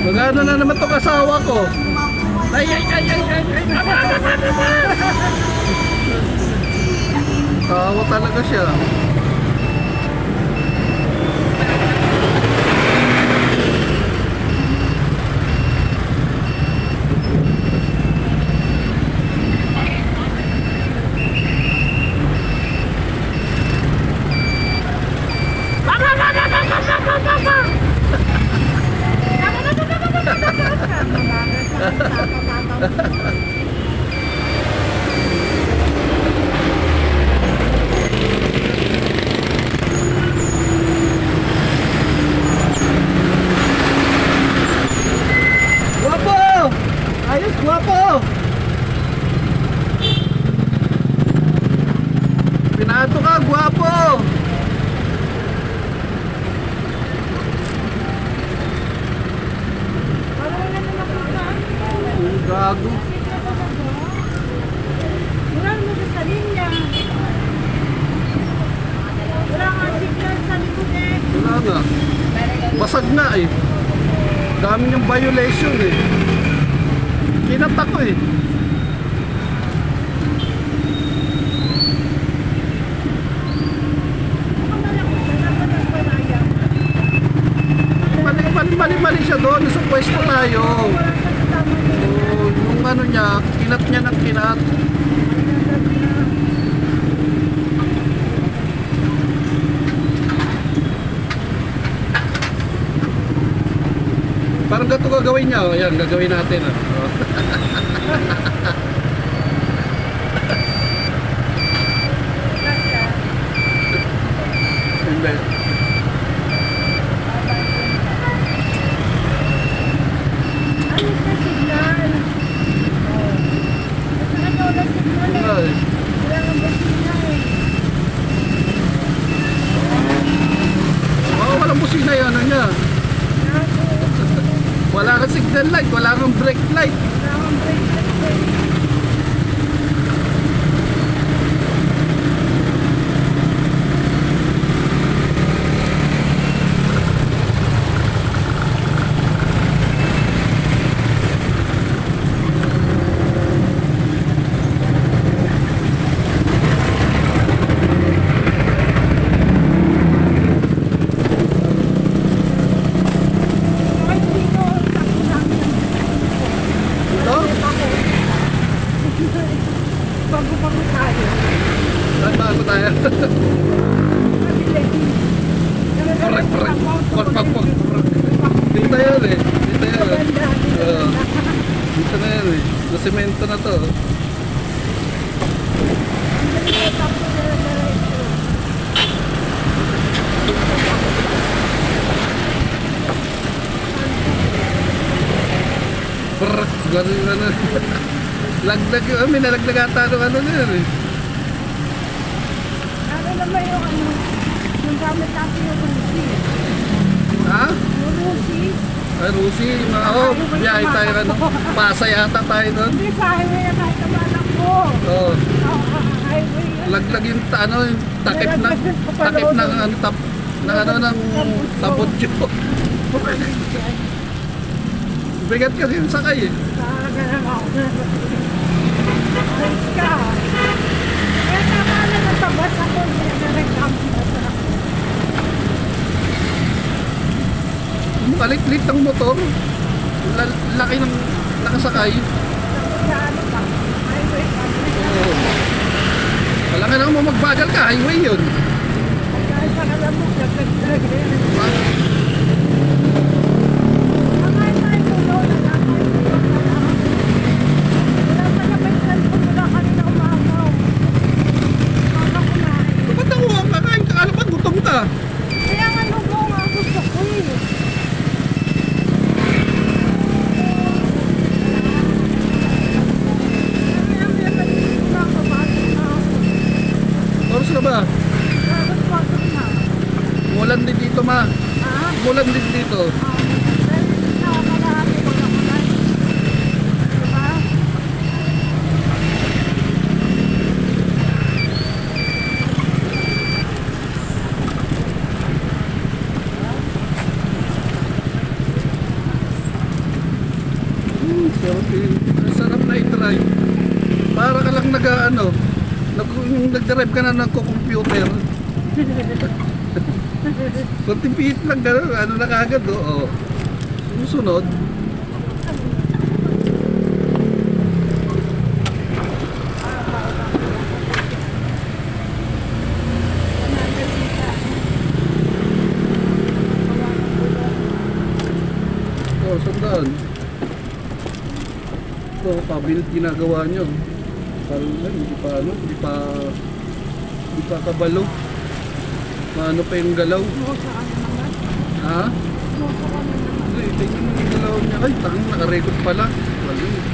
Magano na naman tong asawa ko. Ay. Tawa talaga siya. Guwapo! Ayos, guwapo! Pinato ka, guwapo! Gago. Wala naman sa linya. Wala nga signal sa likod eh. Wala nga. Basag na eh. Dami niyang violation eh. Kinat ako eh. Mali siya doon. Sa pwesto tayo. Yung ano niya, kinat niya ng kinat. Parang gato gagawin niya. Ayan, gagawin natin. Hindi. Walang busina yun, ano niya? Wala kang signal light, wala kang brake light. Bago-bago tayo. Bago tayo. Dito yan eh. Dito yan. Dito na yan eh. Nasemento na to. Ganun na. Lagdag yun. May nalagdag ata ng ano na yun eh. Ano naman yung gamit natin yung Rusi? Ha? Yung Rusi? Ay, Rusi. Biyahe tayo ano. Pasa yata tayo doon. Hindi, sa highway na kahit naman ko. Oo. Highway. Laglag yung yung takip ng ng tabutyo. Bigat kasi yung sakay eh. Ayos ka. Kaya tama na natabas ako. Kalit-lit ng motor. Laki ng nakasakay. Sa ano ba? Highway. Oo. Wala nga naman magbagal ka. Highway yun. Kahit sa alam mo, naglag-drag rin. Kaya nga nung nga gusto ko eh. Oras na ba? Mulan din dito ma. Mulan din dito. Pero ang sarap na i-drive. Para ka lang yung nag-drive ka na ng computer. 40 feet lang gano'n, ano na kagad oh. Susunod. Oh, sandaan. Ito, pabilit ginagawa nyo. Parang hindi pa kabalo. Paano pa yung galaw? Ha? Hindi, tingnan mo yung galaw niya. Ay, tangin, nakarecord pala. Wala.